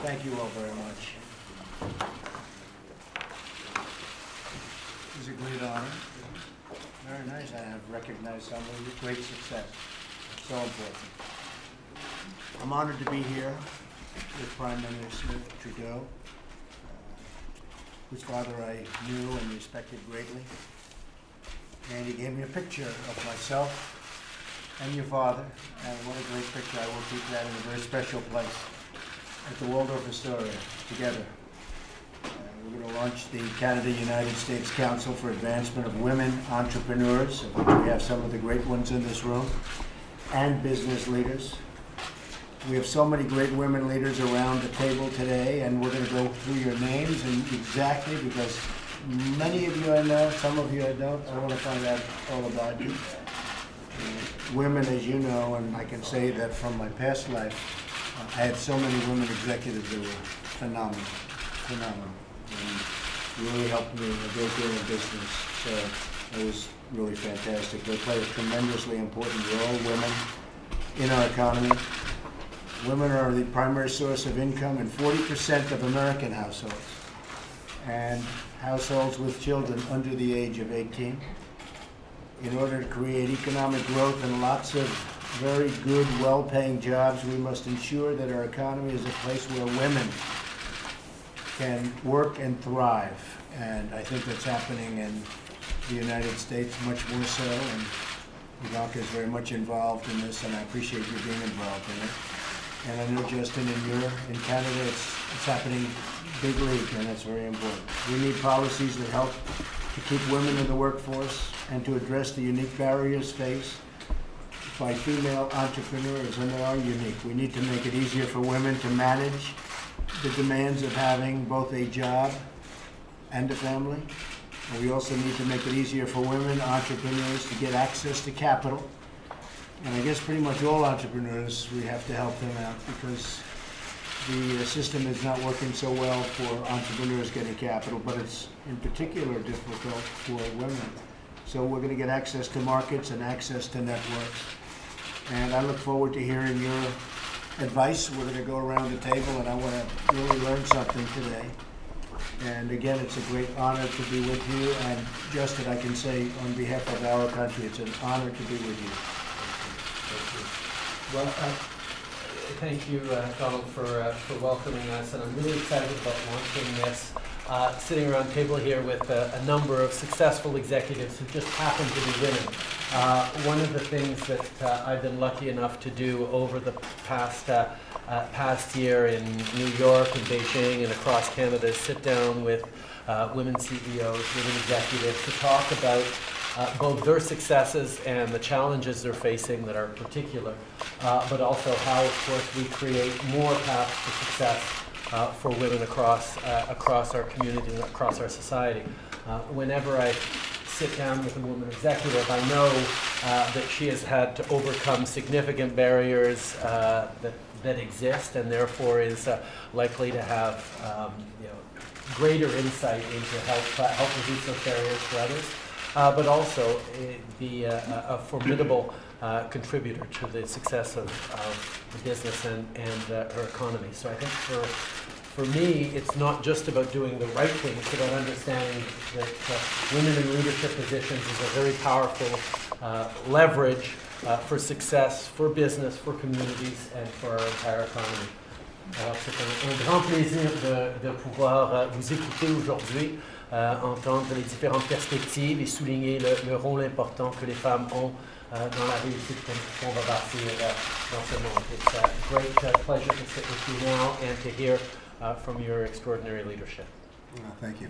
Thank you all very much. It was a great honor. Very nice. I have recognized someone with great success. So important. I'm honored to be here with Prime Minister Trudeau, whose father I knew and respected greatly. And he gave me a picture of myself and your father, and what a great picture. I will keep that in a very special place at the Waldorf Astoria together. We're going to launch the Canada-United States Council for Advancement of Women Entrepreneurs, of which we have some of the great ones in this room, and business leaders. We have so many great women leaders around the table today, and we're going to go through your names and exactly, because many of you I know, some of you I don't. I want to find out all about you. Women, as you know, and I can say that from my past life, I had so many women executives that were phenomenal, and really helped me a great deal in business. So it was really fantastic. They play a tremendously important role, women, in our economy. Women are the primary source of income in 40% of American households, and households with children under the age of 18. In order to create economic growth and lots of very good, well-paying jobs, we must ensure that our economy is a place where women can work and thrive. And I think that's happening in the United States much more so, and Ivanka is very much involved in this, and I appreciate you being involved in it. And I know, Justin, in Canada, it's happening big league, and that's very important. We need policies that help to keep women in the workforce and to address the unique barriers faced by female entrepreneurs, and they are unique. We need to make it easier for women to manage the demands of having both a job and a family. And we also need to make it easier for women entrepreneurs to get access to capital. And I guess pretty much all entrepreneurs, we have to help them out, because the system is not working so well for entrepreneurs getting capital, but it's in particular difficult for women. So we're going to get access to markets and access to networks. And I look forward to hearing your advice. We're going to go around the table, and I want to really learn something today. And again, it's a great honor to be with you. And Justin, I can say on behalf of our country, it's an honor to be with you. Well, thank you, Donald, for welcoming us, and I'm really excited about launching this. Sitting around the table here with a number of successful executives who just happen to be women. One of the things that I've been lucky enough to do over the past year in New York and Beijing and across Canada is sit down with women CEOs, women executives to talk about both their successes and the challenges they're facing that are particular, but also how, of course, we create more paths to success for women across our community and across our society. Whenever I sit down with a woman executive, I know that she has had to overcome significant barriers that exist, and therefore is likely to have greater insight into help reduce those barriers for others. But also be a formidable contributor to the success of the business and her economy. So I think for me, it's not just about doing the right thing, it's about understanding that women in leadership positions is a very powerful leverage for success, for business, for communities, and for our entire economy. Alors c'est un grand plaisir de pouvoir vous écouter aujourd'hui. Entendre les différentes perspectives et souligner le rôle important que les femmes ont dans la réussite qu'on va bâtir dans ce monde. It's a great pleasure to sit with you now and to hear from your extraordinary leadership. Well, thank you.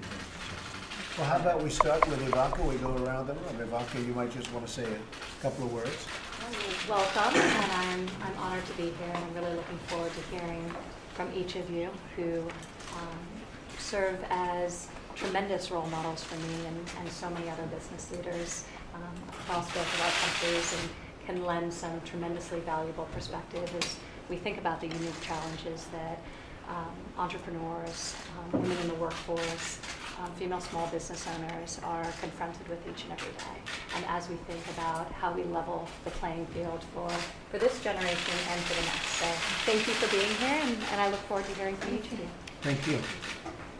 Well, how about we start with Ivanka? We go around them. Ivanka, you might just want to say a couple of words. Welcome, and I'm honored to be here, and I'm really looking forward to hearing from each of you who serve as tremendous role models for me and so many other business leaders across both of our countries, and can lend some tremendously valuable perspective as we think about the unique challenges that entrepreneurs, women in the workforce, female small business owners are confronted with each and every day. And as we think about how we level the playing field for this generation and for the next. So thank you for being here, and I look forward to hearing from each of you. Thank you.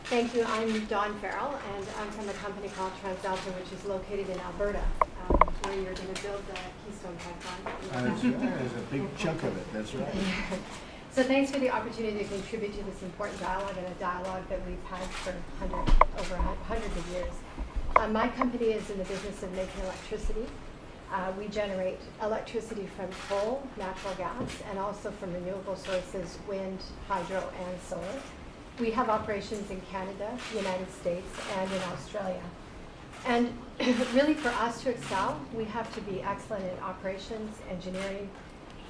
Thank you. I'm Dawn Farrell, and I'm from a company called TransDelta, which is located in Alberta, where you're going to build the Keystone Pipeline. That's right. There's a big chunk of it. That's right. So thanks for the opportunity to contribute to this important dialogue, and a dialogue that we've had for over hundreds of years. My company is in the business of making electricity. We generate electricity from coal, natural gas, and also from renewable sources, wind, hydro, and solar. We have operations in Canada, the United States, and in Australia. And really for us to excel, we have to be excellent in operations, engineering,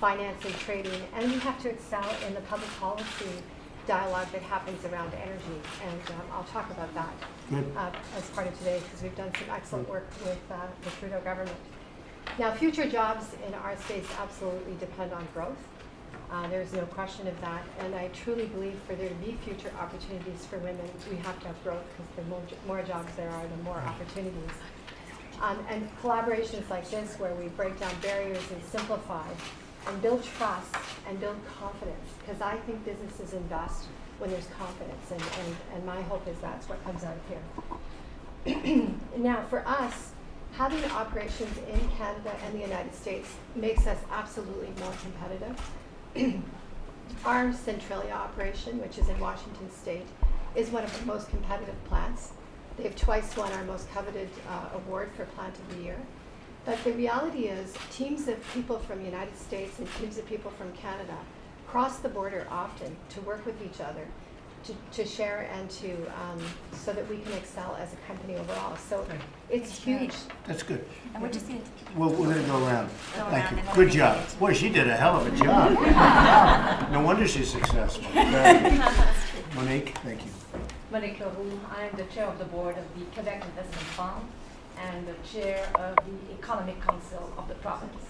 finance, and trading, and we have to excel in the public policy dialogue that happens around energy. And I'll talk about that as part of today, because we've done some excellent work with the Trudeau government. Now, future jobs in our states absolutely depend on growth. There's no question of that, and I truly believe for there to be future opportunities for women, we have to have growth, because the more jobs there are, the more opportunities. And collaborations like this, where we break down barriers and simplify, and build trust and build confidence, because I think businesses invest when there's confidence, and my hope is that's what comes out of here. Now, for us, having operations in Canada and the United States makes us absolutely more competitive. Our Centralia operation, which is in Washington State, is one of the most competitive plants. They've twice won our most coveted award for Plant of the Year. But the reality is, teams of people from the United States and teams of people from Canada cross the border often to work with each other, to share and to so that we can excel as a company overall. So it's huge. That's good. And we're just going Well, we're going to go around. Thank you. and then Good we're job. gonna Boy, she did a hell of a job. Wow. No wonder she's successful. Very good. Monique, thank you. Monique Leroux. I'm the chair of the board of the Quebec Investment Fund and the chair of the Economic Council of the province.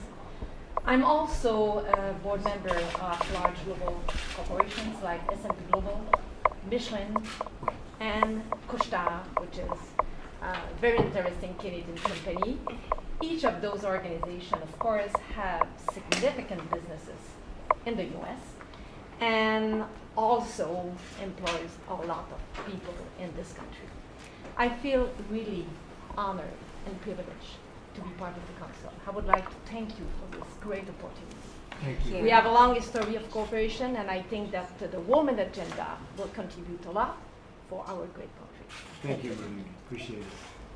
I'm also a board member of large global corporations like S&P Global, Michelin, and Couche-Tard, which is a very interesting Canadian company. Each of those organizations, of course, have significant businesses in the US and also employs a lot of people in this country. I feel really honored and privileged to be part of the council. I would like to thank you for this great opportunity. Thank you. We have a long history of cooperation, and I think that the woman agenda will contribute a lot for our great country. Thank you, Monique. Appreciate it.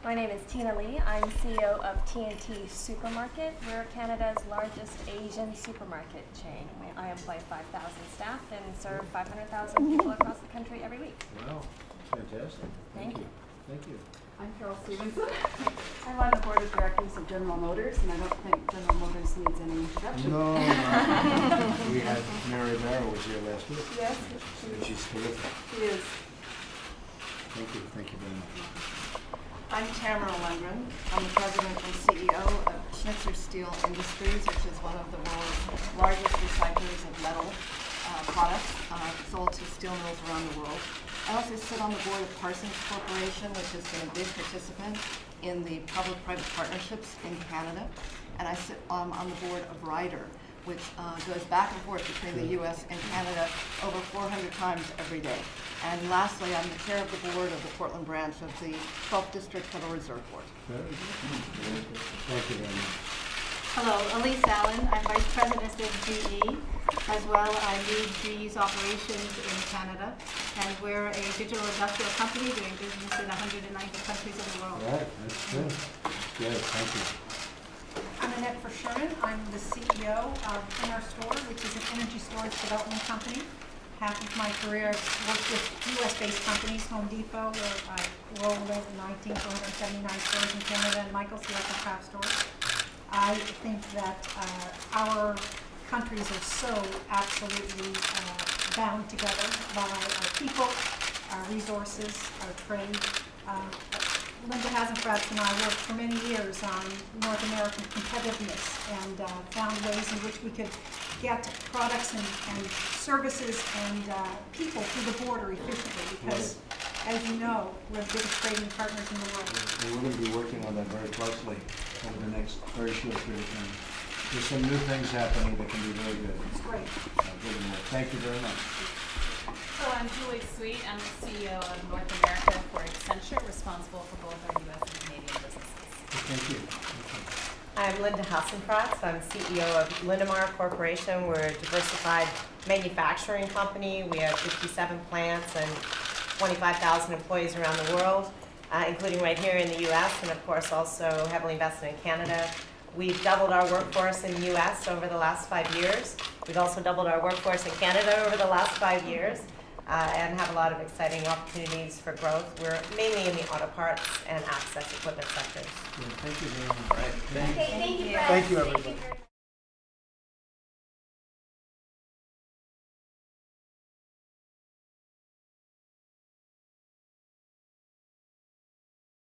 My name is Tina Lee. I'm CEO of TNT Supermarket. We're Canada's largest Asian supermarket chain. I employ 5,000 staff and serve 500,000 people across the country every week. Wow. Fantastic. Thank you. Thank you. I'm Carol Stevenson. I'm on the board of directors of General Motors, and I don't think General Motors needs any introduction. No, no. We had Mary Barrow was here last week. Yes, And she's terrific. she is. Thank you. Thank you very much. I'm Tamara Lundgren. I'm the president and CEO of Schnitzer Steel Industries, which is one of the world's largest recyclers of metal products sold to steel mills around the world. I also sit on the board of Parsons Corporation, which has been a big participant in the public-private partnerships in Canada. And I sit on the board of Ryder, which goes back and forth between the U.S. and Canada over 400 times every day. And lastly, I'm the chair of the board of the Portland branch of the 12th District Federal Reserve Board. Very good. Very good. Thank you very much. Hello, Elise Allen. I'm Vice President of GE. As well, I lead GE's operations in Canada, and we're a digital industrial company doing business in 190 countries in the world. All right. That's good. That's good. Thank you. I'm Annette Verschuren. I'm the CEO of Inner Store, which is an energy storage development company. Half of my career I've worked with US-based companies, Home Depot, where I rolled over 19 to 179 stores in Canada, and Michael's Select Craft Stores. I think that our countries are so absolutely bound together by our people, our resources, our trade. Linda Hasenfratz and I worked for many years on North American competitiveness and found ways in which we could get products and services and people through the border efficiently because, as you know, we're the biggest trading partners in the world. And we're going to be working on that very closely over the next very short period of time. there's some new things happening that can be very good. It's great. Good work. Thank you very much. Hello, I'm Julie Sweet. I'm the CEO of North America for Accenture, responsible for both our U.S. and Canadian businesses. Thank you. I'm Linda Hassenfratz. I'm CEO of Linamar Corporation. We're a diversified manufacturing company. We have 57 plants and 25,000 employees around the world, including right here in the U.S. and of course also heavily invested in Canada. We've doubled our workforce in the U.S. over the last 5 years. We've also doubled our workforce in Canada over the last 5 years. And have a lot of exciting opportunities for growth. We're mainly in the auto parts and access equipment sectors. Thank you very much. Okay, thank you, Brett. Thank you, everybody.